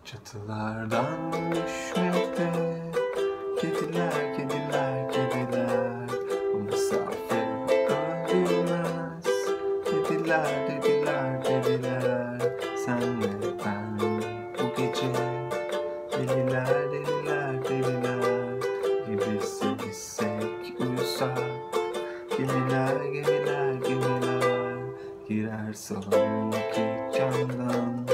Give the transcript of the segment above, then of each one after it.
Çatılardan düşmekte kediler, kediler, kediler. O mesafe öldürmez. Dediler, dediler, dediler. Senle ben bu gece deliler, deliler, deliler gibi sevişsek uyusak. Gemiler, gemiler, gemiler girer salondaki camdan.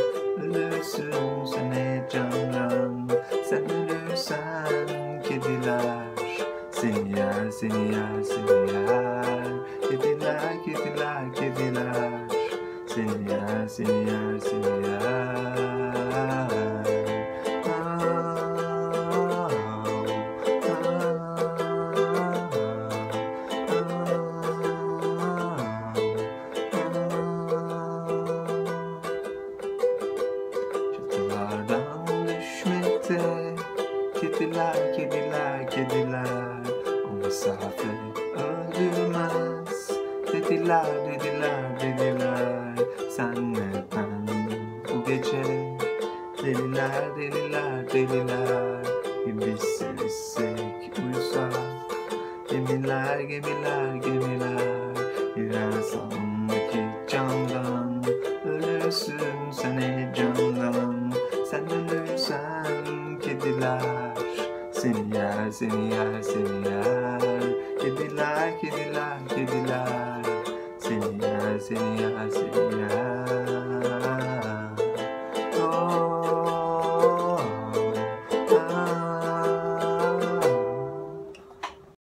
Ölürsün sen heyecandan. Sen ölürsen kediler seni yer, seni yer, seni yer. Kediler, kediler, kediler seni yer, seni yer, seni yer. Çatılardan düşmekte kediler, kediler, kediler. O mesafe öldürmez. Dediler, dediler, dediler. Senle ben bu gece deliler, deliler, deliler gibi sevişsek uyusak. Gemiler, gemiler, gemiler girer salondaki camdan. Ölürsün sen heyecandan. Sen ölürsen kediler seni yer, seni yer, seni yer. Kediler, kediler, kediler seni yer, seni yer, seni yer.